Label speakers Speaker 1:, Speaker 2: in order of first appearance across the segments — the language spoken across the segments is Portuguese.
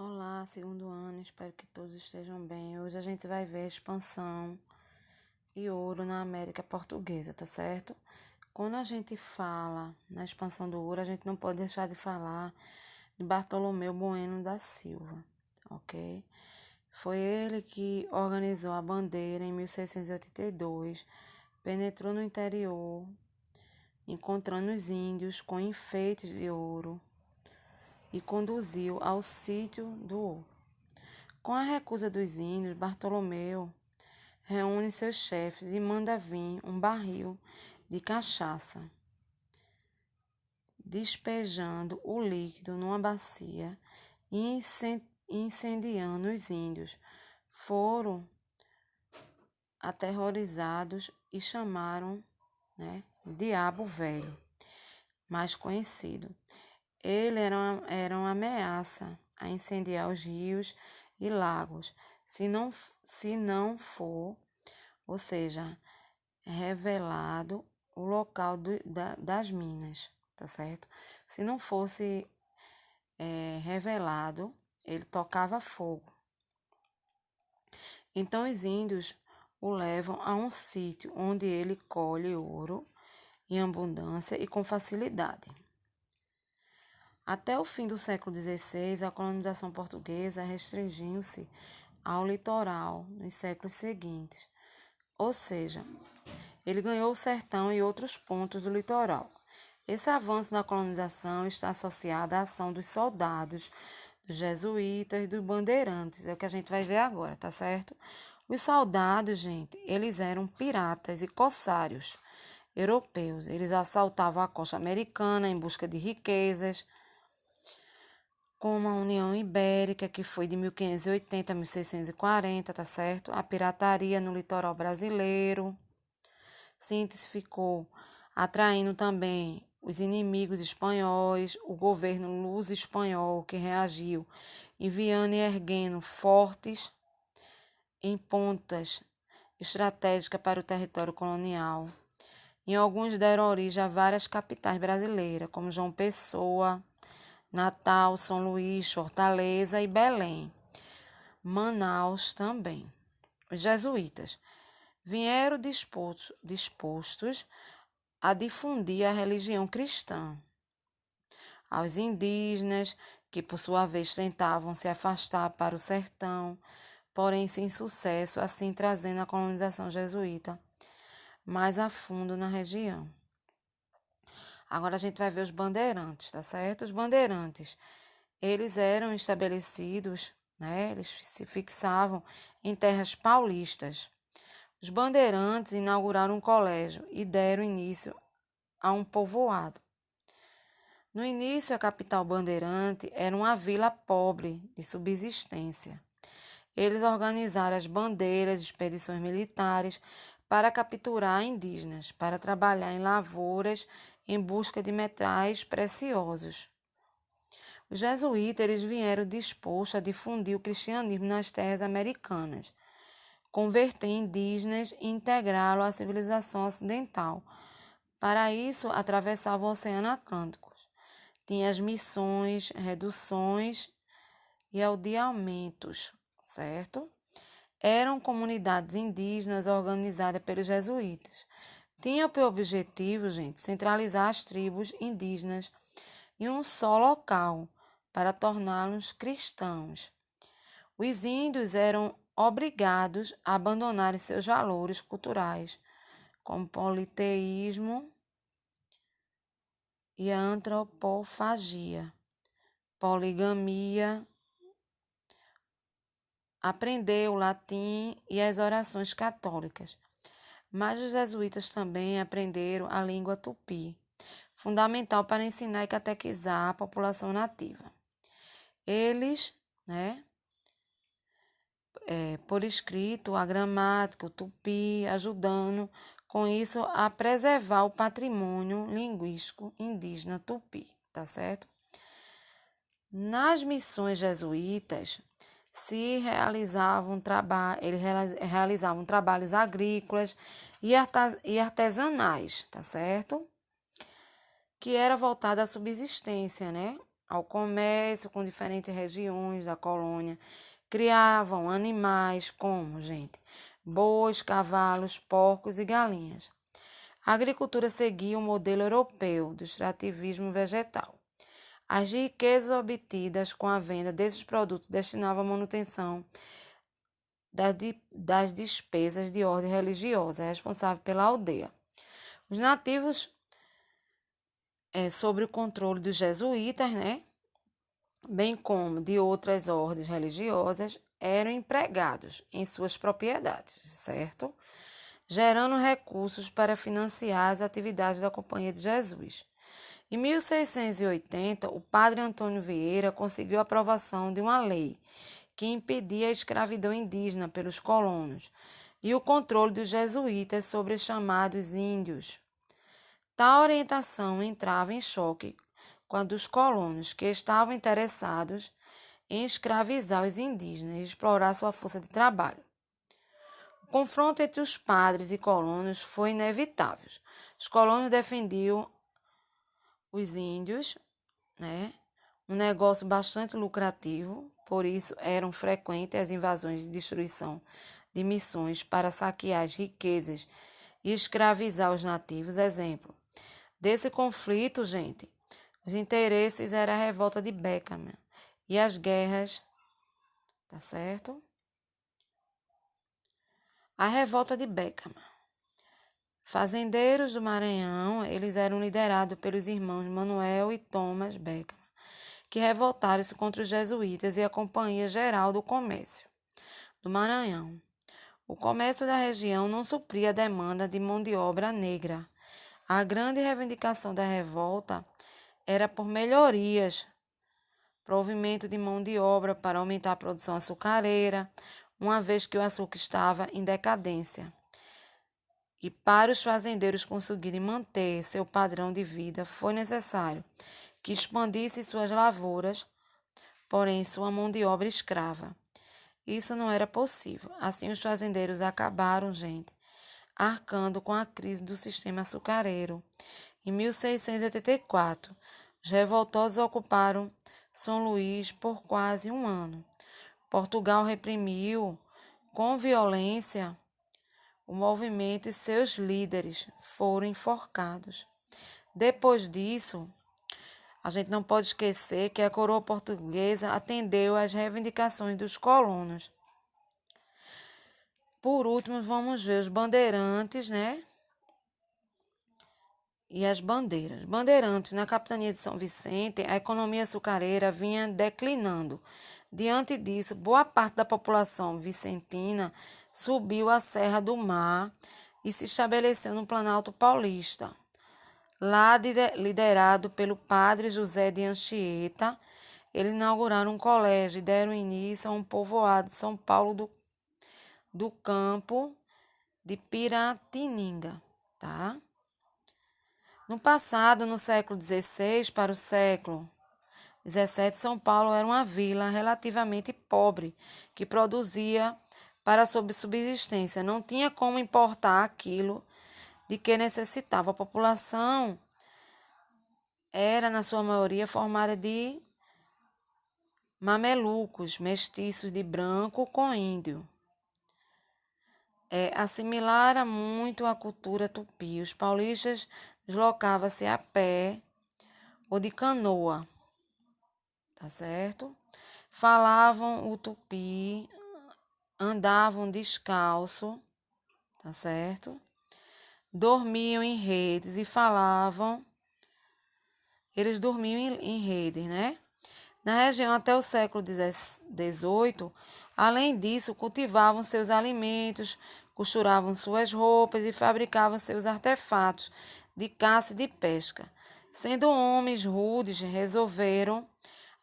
Speaker 1: Olá, segundo ano, espero que todos estejam bem. Hoje a gente vai ver a expansão e ouro na América Portuguesa, tá certo? Quando a gente fala na expansão do ouro, a gente não pode deixar de falar de Bartolomeu Bueno da Silva, ok? Foi ele que organizou a bandeira em 1682, penetrou no interior, encontrando os índios com enfeites de ouro e conduziu ao sítio do ouro. Com a recusa dos índios, Bartolomeu reúne seus chefes e manda vir um barril de cachaça, despejando o líquido numa bacia e incendiando os índios. Foram aterrorizados e chamaram, Diabo Velho, mais conhecido. Ele era uma ameaça a incendiar os rios e lagos, se não for, ou seja, revelado o local das minas, tá certo? Se não fosse revelado, ele tocava fogo. Então os índios o levam a um sítio onde ele colhe ouro em abundância e com facilidade. Até o fim do século XVI, a colonização portuguesa restringiu-se ao litoral nos séculos seguintes, ou seja, ele ganhou o sertão e outros pontos do litoral. Esse avanço da colonização está associado à ação dos soldados, dos jesuítas e dos bandeirantes, é o que a gente vai ver agora, tá certo? Os soldados, gente, eles eram piratas e corsários europeus. Eles assaltavam a costa americana em busca de riquezas, como a União Ibérica, que foi de 1580 a 1640, tá certo? A pirataria no litoral brasileiro se intensificou, atraindo também os inimigos espanhóis, o governo luso-espanhol que reagiu, enviando e erguendo fortes em pontas estratégicas para o território colonial. E alguns deram origem a várias capitais brasileiras, como João Pessoa, Natal, São Luís, Fortaleza e Belém. Manaus também. Os jesuítas vieram dispostos a difundir a religião cristã aos indígenas, que por sua vez tentavam se afastar para o sertão, porém sem sucesso, assim trazendo a colonização jesuíta mais a fundo na região. Agora a gente vai ver os bandeirantes, tá certo? Os bandeirantes, eles eram estabelecidos, eles se fixavam em terras paulistas. Os bandeirantes inauguraram um colégio e deram início a um povoado. No início, a capital bandeirante era uma vila pobre de subsistência. Eles organizaram as bandeiras, expedições militares para capturar indígenas, para trabalhar em lavouras em busca de metais preciosos. Os jesuítas eles vieram dispostos a difundir o cristianismo nas terras americanas, converter indígenas e integrá-lo à civilização ocidental. Para isso, atravessavam o Oceano Atlântico. Tinha as missões, reduções e aldeamentos, certo? Eram comunidades indígenas organizadas pelos jesuítas. Tinha por objetivo, gente, centralizar as tribos indígenas em um só local para torná-los cristãos. Os índios eram obrigados a abandonar seus valores culturais, como politeísmo e a antropofagia, poligamia, aprender o latim e as orações católicas. Mas os jesuítas também aprenderam a língua tupi, fundamental para ensinar e catequizar a população nativa. Eles, por escrito, a gramática, o tupi, ajudando com isso a preservar o patrimônio linguístico indígena tupi, tá certo? Nas missões jesuítas eles realizavam trabalhos agrícolas e artesanais, tá certo? Que era voltado à subsistência, ao comércio com diferentes regiões da colônia. Criavam animais como, gente, bois, cavalos, porcos e galinhas. A agricultura seguia o modelo europeu do extrativismo vegetal. As riquezas obtidas com a venda desses produtos destinavam à manutenção das despesas de ordem religiosa, responsável pela aldeia. Os nativos, sob o controle dos jesuítas, bem como de outras ordens religiosas, eram empregados em suas propriedades, certo? Gerando recursos para financiar as atividades da Companhia de Jesus. Em 1680, o padre Antônio Vieira conseguiu a aprovação de uma lei que impedia a escravidão indígena pelos colonos e o controle dos jesuítas sobre os chamados índios. Tal orientação entrava em choque com a dos colonos, que estavam interessados em escravizar os indígenas e explorar sua força de trabalho. O confronto entre os padres e colonos foi inevitável. Os colonos defendiam os índios, um negócio bastante lucrativo, por isso eram frequentes as invasões de destruição de missões para saquear as riquezas e escravizar os nativos. Exemplo desse conflito, gente, os interesses eram a revolta de Beckham e as guerras, tá certo? A revolta de Beckham. Fazendeiros do Maranhão, eles eram liderados pelos irmãos Manuel e Thomas Beckham, que revoltaram-se contra os jesuítas e a Companhia Geral do Comércio do Maranhão. O comércio da região não supria a demanda de mão de obra negra. A grande reivindicação da revolta era por melhorias, provimento de mão de obra para aumentar a produção açucareira, uma vez que o açúcar estava em decadência. E para os fazendeiros conseguirem manter seu padrão de vida, foi necessário que expandissem suas lavouras, porém sua mão de obra escrava. Isso não era possível. Assim, os fazendeiros acabaram, gente, arcando com a crise do sistema açucareiro. Em 1684, os revoltosos ocuparam São Luís por quase um ano. Portugal reprimiu com violência o movimento e seus líderes foram enforcados. Depois disso, a gente não pode esquecer que a coroa portuguesa atendeu às reivindicações dos colonos. Por último, vamos ver os bandeirantes, e as bandeiras. Bandeirantes, na capitania de São Vicente, a economia açucareira vinha declinando. Diante disso, boa parte da população vicentina subiu a Serra do Mar e se estabeleceu no Planalto Paulista. Lá, liderado pelo padre José de Anchieta, eles inauguraram um colégio e deram início a um povoado de São Paulo do Campo de Piratininga, tá? No passado, no século XVI para o século XVII, São Paulo era uma vila relativamente pobre, que produzia para sua subsistência. Não tinha como importar aquilo de que necessitava. A população era, na sua maioria, formada de mamelucos, mestiços de branco com índio. Assimilara muito a cultura tupi. Os paulistas deslocavam-se a pé ou de canoa, tá certo? Falavam o tupi, andavam descalço, tá certo? Dormiam em redes e falavam, eles dormiam em redes, Na região até o século XVIII, além disso, cultivavam seus alimentos, costuravam suas roupas e fabricavam seus artefatos de caça e de pesca. Sendo homens rudes, resolveram,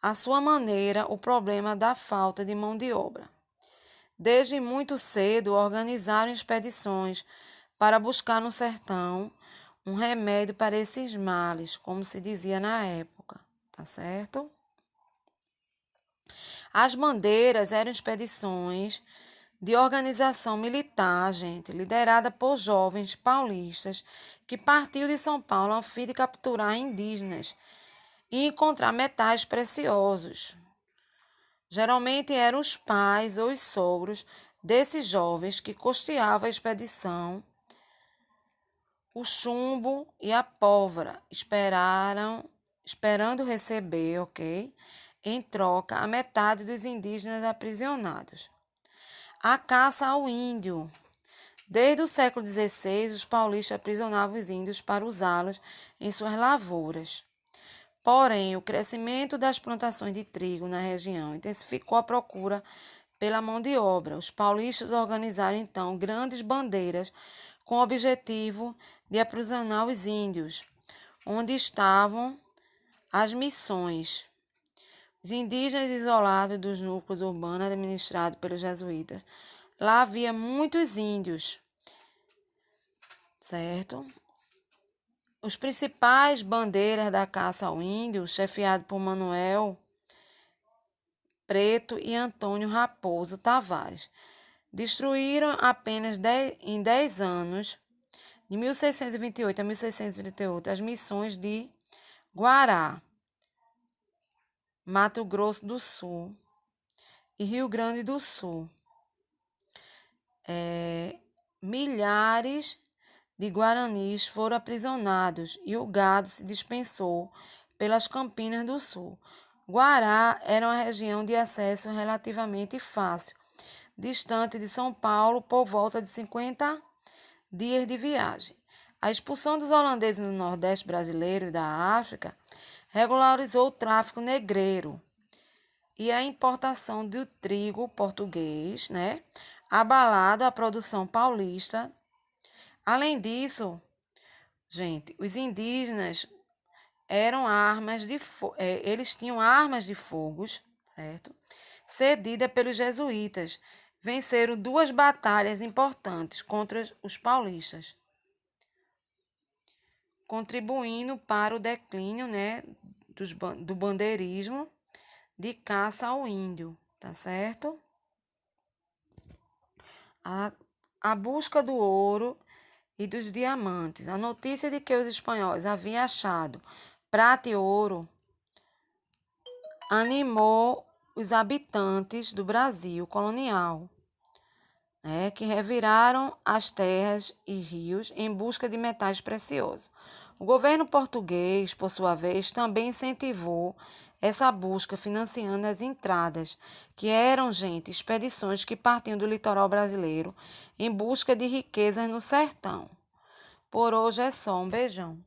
Speaker 1: à sua maneira, o problema da falta de mão de obra. Desde muito cedo, organizaram expedições para buscar no sertão um remédio para esses males, como se dizia na época, tá certo? As bandeiras eram expedições de organização militar, gente, liderada por jovens paulistas que partiam de São Paulo a fim de capturar indígenas e encontrar metais preciosos. Geralmente eram os pais ou os sogros desses jovens que custeavam a expedição. O chumbo e a pólvora esperando receber, ok? Em troca, a metade dos indígenas aprisionados. A caça ao índio. Desde o século XVI, os paulistas aprisionavam os índios para usá-los em suas lavouras. Porém, o crescimento das plantações de trigo na região intensificou a procura pela mão de obra. Os paulistas organizaram então grandes bandeiras com o objetivo de aprisionar os índios, onde estavam as missões. Os indígenas isolados dos núcleos urbanos administrados pelos jesuítas. Lá havia muitos índios, certo? Os principais bandeiras da caça ao índio, chefiados por Manuel Preto e Antônio Raposo Tavares, destruíram apenas em 10 anos, de 1628 a 1638, as missões de Guará, Mato Grosso do Sul e Rio Grande do Sul. Milhares de guaranis foram aprisionados e o gado se dispersou pelas Campinas do Sul. Guará era uma região de acesso relativamente fácil, distante de São Paulo por volta de 50 dias de viagem. A expulsão dos holandeses no Nordeste brasileiro e da África regularizou o tráfico negreiro e a importação do trigo português, abalado a produção paulista. Além disso, gente, os indígenas eles tinham armas de fogo, certo? Cedidas pelos jesuítas. Venceram 2 batalhas importantes contra os paulistas, contribuindo para o declínio, do bandeirismo de caça ao índio, tá certo? A busca do ouro e dos diamantes. A notícia de que os espanhóis haviam achado prata e ouro animou os habitantes do Brasil colonial, que reviraram as terras e rios em busca de metais preciosos. O governo português, por sua vez, também incentivou essa busca, financiando as entradas, que eram, expedições que partiam do litoral brasileiro em busca de riquezas no sertão. Por hoje é só. Um beijão.